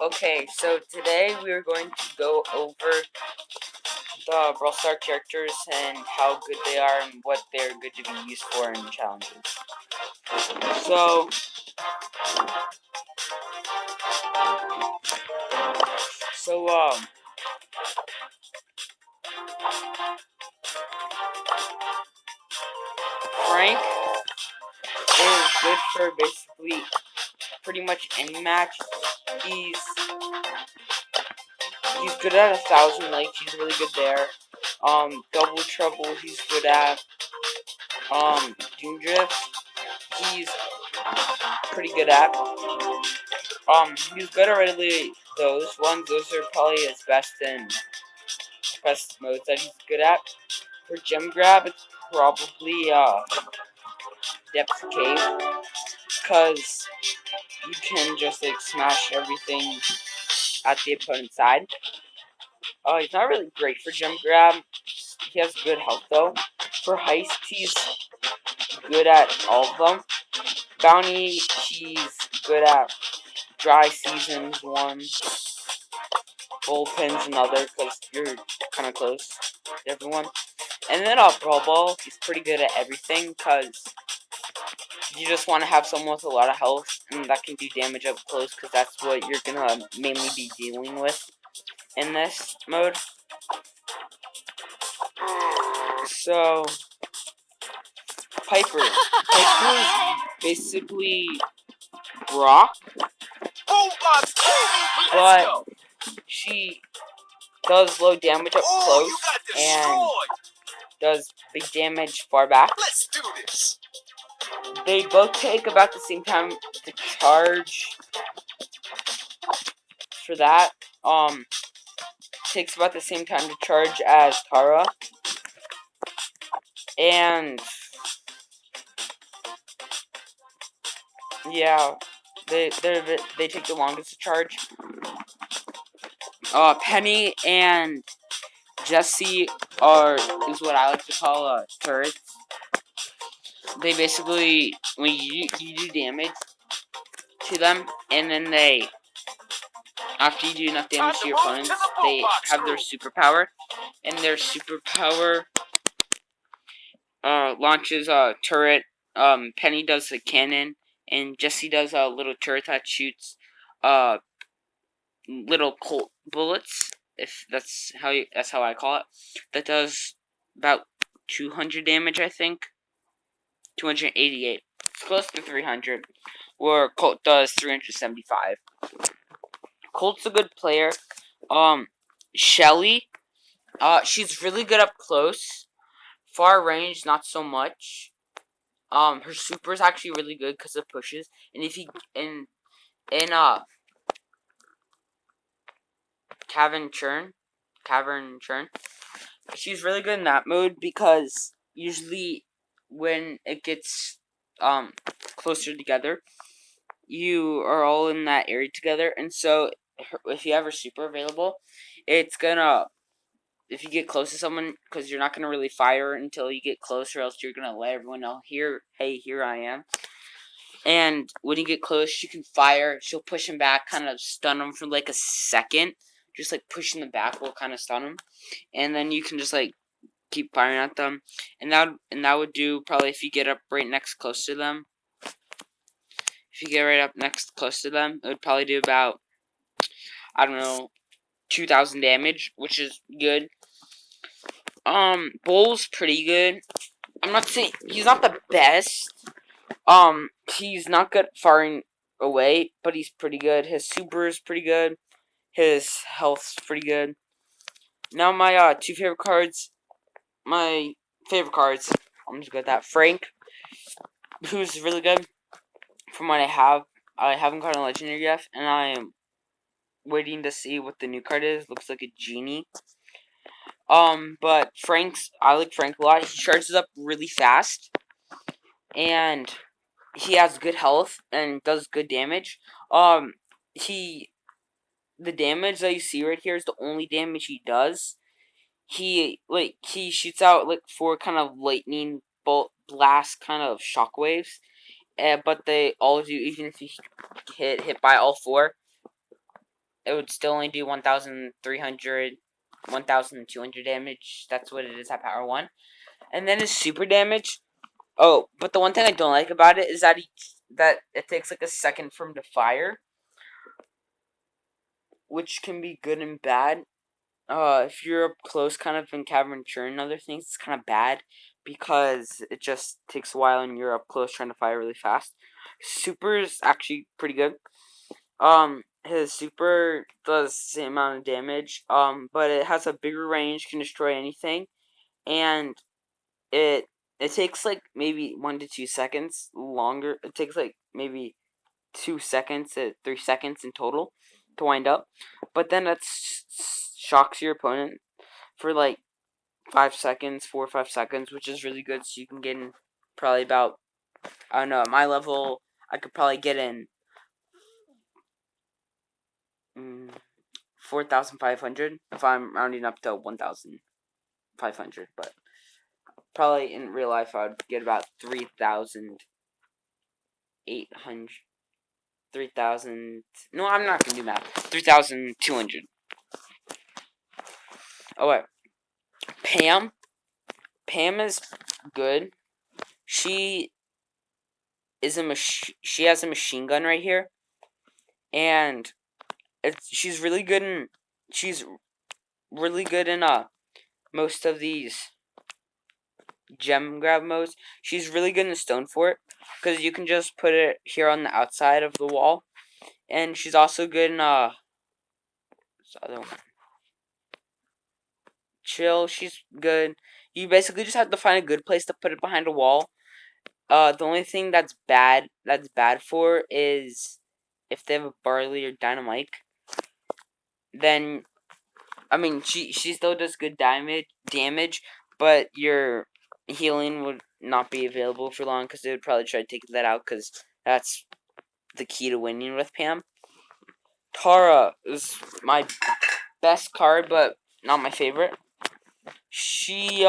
Okay, so today we are going to go over the Brawl Star characters and how good they are and what they're good to be used for in challenges. So, so Frank is good for basically pretty much any match. He's good at 1,000 likes. He's really good there. Double Trouble, he's good at. Doom Drift, he's pretty good at. He's good at really those ones. Those are probably his best modes that he's good at. For Gem Grab, it's probably Depth Cave, because you can just like smash everything at the opponent's side. He's not really great for Gem Grab. He has good health though. For Heist, he's good at all of them. Bounty, he's good at Dry Seasons 1. Bullpen's another, because you're kind of close to everyone. And then Brawl, he's pretty good at everything, because you just want to have someone with a lot of health, and that can do damage up close, because that's what you're going to mainly be dealing with in this mode. So, Piper. Piper is basically Brock, but she does low damage up close and does big damage far back. Let's do this. They both take about the same time to charge. For that, takes about the same time to charge as Tara, and yeah, they take the longest to charge. Penny and Jessie is what I like to call turrets. They basically, when you do damage to them, and then after you do enough damage to your opponents, they have their superpower, and their superpower launches a turret. Penny does a cannon, and Jessie does a little turret that shoots little Colt bullets. If that's how I call it. That does about 200 damage, I think. 288. It's close to 300. Where Colt does 375. Colt's a good player. Shelly, she's really good up close. Far range, not so much. Her super is actually really good because it pushes. And if you Cavern Churn, she's really good in that mode because usually when it gets closer together, you are all in that area together, and so if you have her super available, it's gonna, if you get close to someone, because you're not gonna really fire until you get close, or else you're gonna let everyone know, hey, here I am. And when you get close, you can fire. She'll push him back, kind of stun him for like a second. Just like pushing them back will kind of stun them, and then you can just like keep firing at them, and that would do probably if you get up right next close to them. If you get right up next close to them, it would probably do about, I don't know, 2,000 damage, which is good. Bull's pretty good. I'm not saying he's not the best. He's not good at firing away, but he's pretty good. His super is pretty good. His health's pretty good. Now my two favorite cards. My favorite cards. I'm just good at that. Frank, who's really good. From what I haven't gotten a legendary yet, and I am waiting to see what the new card is. Looks like a genie. But I like Frank a lot. He charges up really fast, and he has good health and does good damage. The damage that you see right here is the only damage he does. He shoots out like 4 kind of lightning bolt blast kind of shockwaves, but they all do, even if you hit by all four, it would still only do 1,300, 1,200 damage. That's what it is at power 1. And then his super damage. Oh, but the one thing I don't like about it is that it takes like a second for him to fire, which can be good and bad. If you're up close, kind of in Cavern Churn and other things, it's kind of bad because it just takes a while and you're up close trying to fire really fast. Super is actually pretty good. His super does the same amount of damage. But it has a bigger range, can destroy anything, and it takes like maybe 1 to 2 seconds longer. It takes like maybe 2 seconds to 3 seconds in total to wind up, but then that shocks your opponent for like 5 seconds, 4 or 5 seconds, which is really good. So you can get in probably about, I don't know, at my level, I could probably get in 4,500 if I'm rounding up to 1,500. But probably in real life, I'd get about 3,800. 3,000. No, I'm not gonna do math. 3,200. Oh wait, Pam. Pam is good. She is she has a machine gun right here, and she's really good in most of these gem grab modes. She's really good in Stone Fort because you can just put it here on the outside of the wall, and she's also good in this other one. Chill. She's good. You basically just have to find a good place to put it behind a wall. The only thing that's bad for is if they have a barley or dynamite. Then I mean she still does good damage, but your healing would not be available for long because they would probably try to take that out because that's the key to winning with Pam. Tara is my best card, but not my favorite. She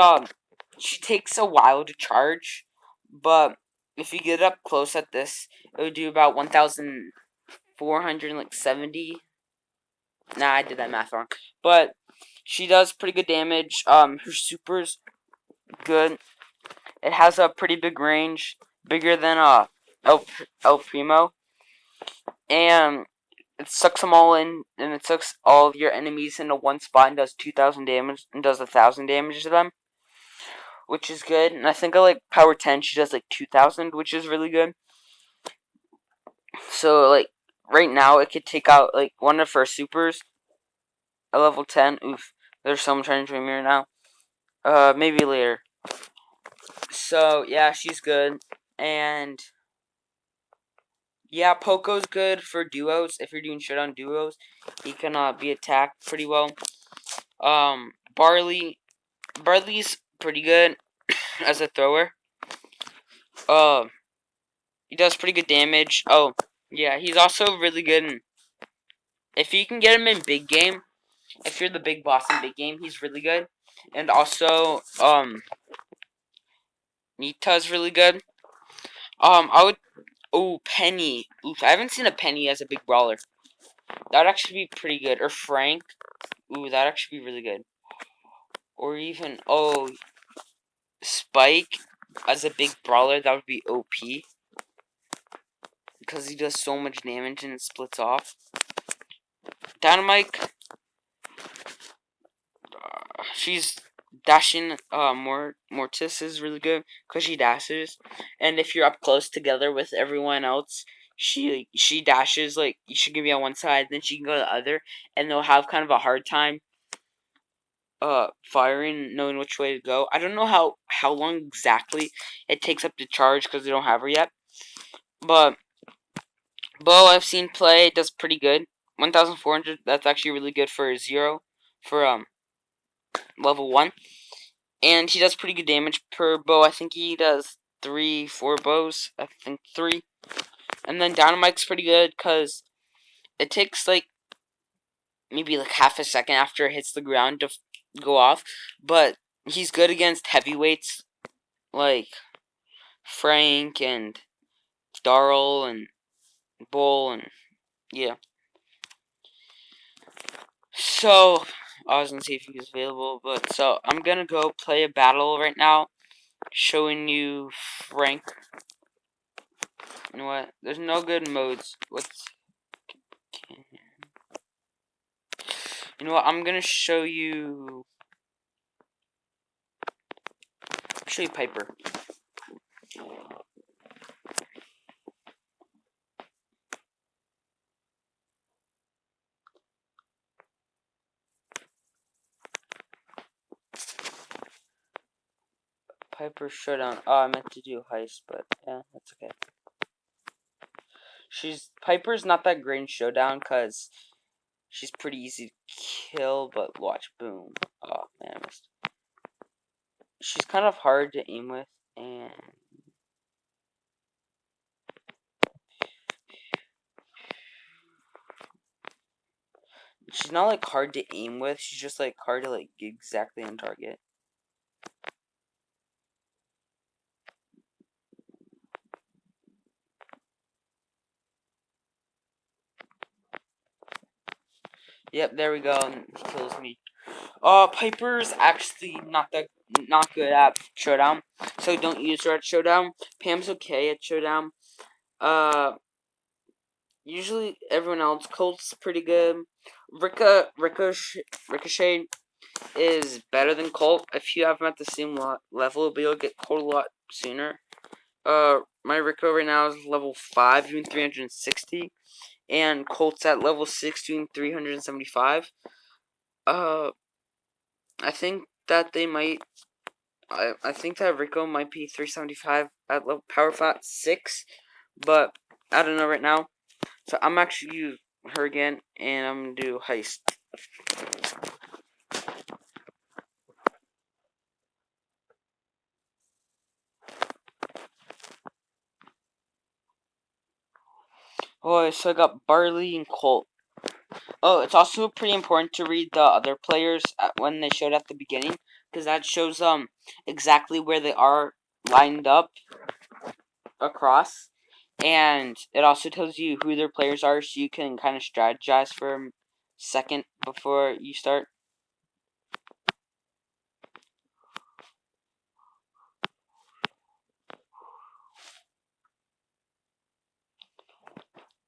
takes a while to charge, but if you get up close at this, it would do about 1,470. Nah, I did that math wrong. But she does pretty good damage. Her super's good. It has a pretty big range, bigger than El Primo, and it sucks them all in, and it sucks all of your enemies into one spot and does 2,000 damage and does 1,000 damage to them, which is good. And I think at like power 10, she does like 2,000, which is really good. So like right now, it could take out like one of her supers at level 10. Oof, there's someone trying to join me right now. Maybe later. So yeah, she's good, and yeah, Poco's good for duos. If you're doing shit on duos, he can be attacked pretty well. Barley's pretty good as a thrower. He does pretty good damage. Oh, yeah, he's also really good in, if you can get him in big game, if you're the big boss in big game, he's really good. And also, Nita's really good. Penny. Oof, I haven't seen a Penny as a big brawler. That'd actually be pretty good. Or Frank. Ooh, that'd actually be really good. Or even, Spike as a big brawler, that would be OP. Because he does so much damage and it splits off. Dynamite. She's dashing. Mortis is really good because she dashes. And if you're up close together with everyone else, she dashes, like, she can be on one side, then she can go to the other. And they'll have kind of a hard time firing, knowing which way to go. I don't know how long exactly it takes up to charge because they don't have her yet. But Bo, I've seen play, does pretty good. 1,400. That's actually really good for a 0 for level 1, and he does pretty good damage per bow. I think he does 3-4 bows. I think 3, and then Dynamite's pretty good because it takes like maybe like half a second after it hits the ground to go off, but he's good against heavyweights like Frank and Darl and Bull, and yeah. So I was gonna see if he was available, but so I'm gonna go play a battle right now, showing you Frank. You know what? There's no good modes. You know what? I'm gonna show you. Show you Piper. Piper Showdown. Oh, I meant to do Heist, but yeah, that's okay. Piper's not that great in Showdown because she's pretty easy to kill, but watch, boom. Oh man, I missed. She's kind of hard to aim with, and she's not like hard to aim with. She's just like hard to like get exactly on target. Yep, there we go. And he kills me. Piper's actually not good at Showdown, so don't use her at Showdown. Pam's okay at Showdown. Usually everyone else. Colt's pretty good. Ricochet is better than Colt. If you have him at the same level, but you'll get Colt a lot sooner. My Rico right now is level 5, doing 360, and Colt's at level 6, doing 375. I think that they might. I think that Rico might be 375 at level Power Flat 6, but I don't know right now. So I'm actually use her again, and I'm gonna do Heist. Oh, so I got Barley and Colt. Oh, it's also pretty important to read the other players when they showed at the beginning, because that shows exactly where they are lined up across, and it also tells you who their players are, so you can kind of strategize for a second before you start.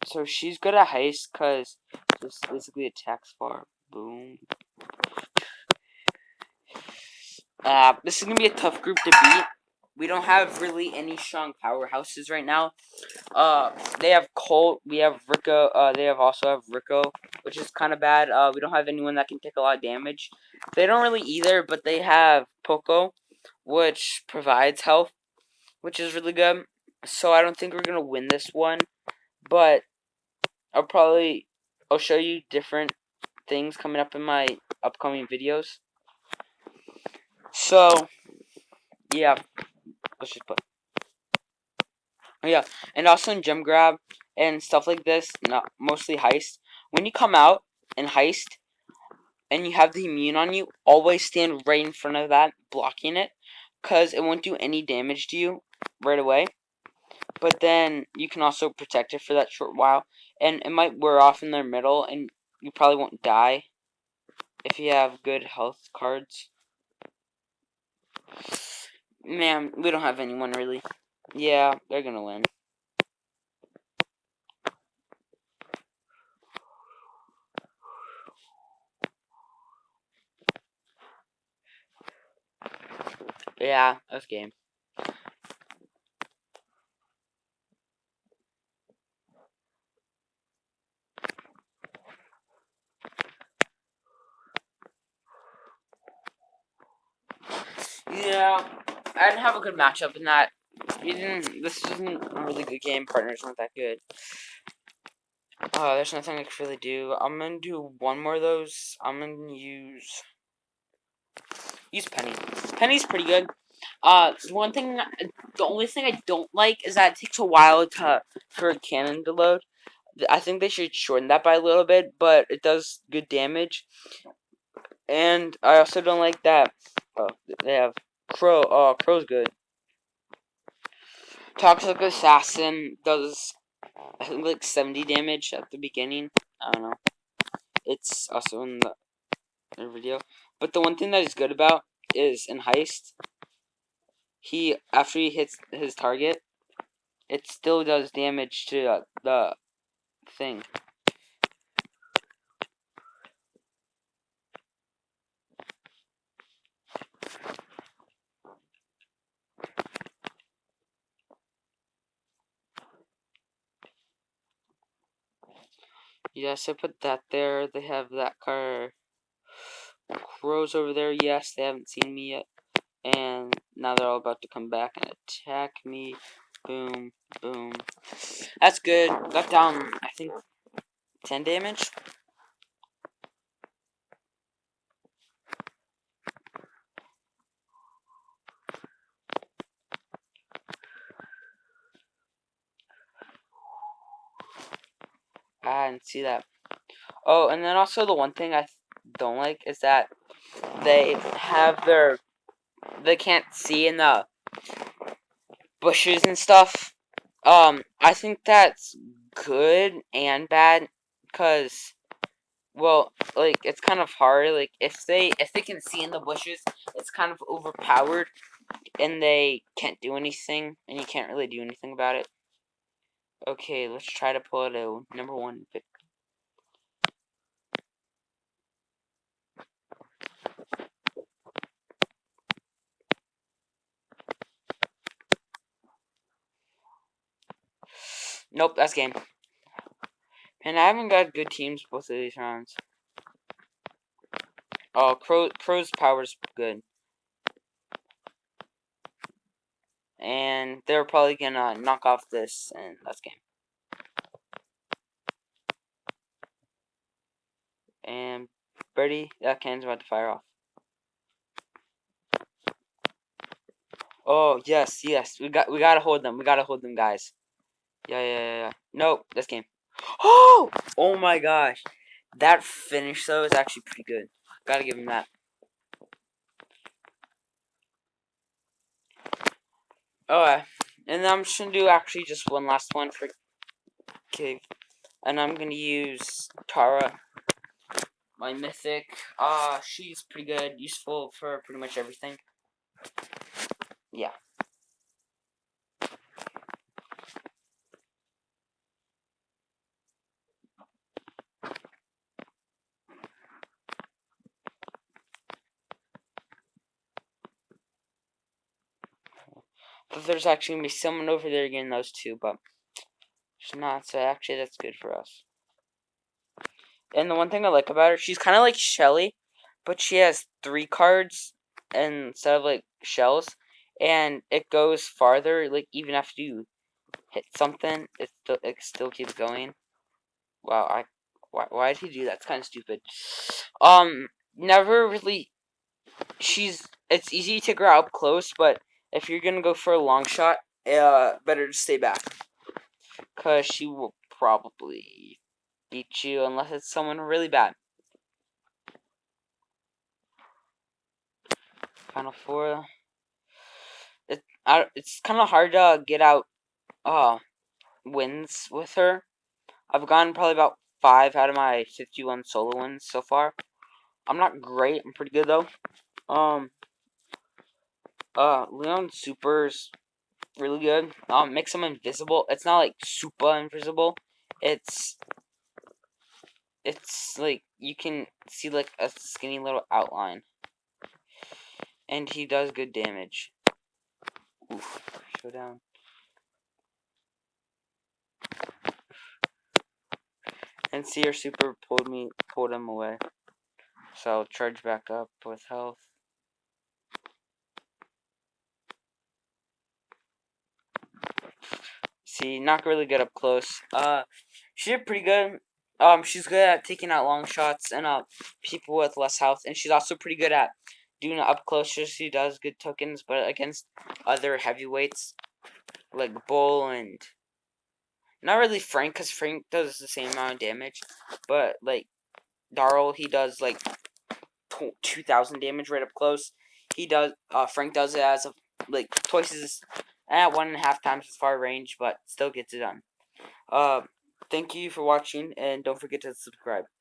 So she's good at Heist because this basically attacks far. Boom. This is gonna be a tough group to beat. We don't have really any strong powerhouses right now. They have Colt. We have Rico. They also have Rico, which is kind of bad. We don't have anyone that can take a lot of damage. They don't really either, but they have Poco, which provides health, which is really good. So I don't think we're gonna win this one, but I'll show you different things coming up in my upcoming videos. So yeah, let's just put. Oh, yeah, and also in gem grab and stuff like this, not mostly heist. When you come out in heist and you have the immune on you, always stand right in front of that, blocking it, because it won't do any damage to you right away. But then you can also protect it for that short while, and it might wear off in their middle, and you probably won't die if you have good health cards. Man, we don't have anyone really. Yeah, they're gonna win. Yeah, that's game. Yeah, I didn't have a good matchup in that. This isn't a really good game. Partners aren't that good. There's nothing I can really do. I'm gonna do one more of those. I'm gonna use Penny. Penny's pretty good. The only thing I don't like is that it takes a while for a cannon to load. I think they should shorten that by a little bit, but it does good damage. And I also don't like that. Oh, they have Crow. Oh, Crow's good. Toxic Assassin does, I think, like 70 damage at the beginning. I don't know. It's also in the video. But the one thing that he's good about is in Heist, after he hits his target, it still does damage to the thing. Yes, I put that there. They have that car. Crows over there. Yes, they haven't seen me yet. And now they're all about to come back and attack me. Boom, boom. That's good. Got down, I think, 10 damage. I didn't see that. Oh, and then also the one thing I don't like is that they have they can't see in the bushes and stuff. I think that's good and bad, cause, well, like, it's kind of hard. Like, if they can see in the bushes, it's kind of overpowered, and they can't do anything, and you can't really do anything about it. Okay, let's try to pull it a number 1 victory. Nope, that's game. And I haven't got good teams both of these rounds. Oh, Crow's power's good. And they're probably gonna knock off this, and that's game. And Birdie, that cannon's about to fire off. Oh, yes, yes. We gotta hold them. We gotta hold them, guys. Yeah. Nope, that's game. Oh! Oh my gosh. That finish, though, is actually pretty good. Gotta give him that. Alright. And I'm just gonna do actually just one last one for Cave. And I'm gonna use Tara, my mythic. She's pretty good, useful for pretty much everything. Yeah. But there's actually gonna be someone over there getting those two, but there's not, so actually that's good for us. And the one thing I like about her, she's kind of like Shelly, but she has 3 cards instead of like shells, and it goes farther. Like even after you hit something, it still keeps going. Wow, why did he do that? It's kind of stupid. Never really. It's easy to take her out up close, but if you're gonna go for a long shot, better to stay back, cause she will probably beat you unless it's someone really bad. Final 4. It's kind of hard to get out wins with her. I've gotten probably about 5 out of my 51 solo wins so far. I'm not great. I'm pretty good though. Leon Super's really good. Makes him invisible. It's not like super invisible. It's like you can see like a skinny little outline, and he does good damage. Oof, showdown. And Seer Super pulled him away. So I'll charge back up with health. See, not really good up close. She did pretty good. She's good at taking out long shots and people with less health, and she's also pretty good at doing it up close. She does good tokens, but against other heavyweights like Bull and not really Frank, because Frank does the same amount of damage, but like Darl, he does like 2,000 damage right up close. Frank does it as like twice as At 1.5 times as far range, but still gets it done. Uh, Thank you for watching, and don't forget to subscribe.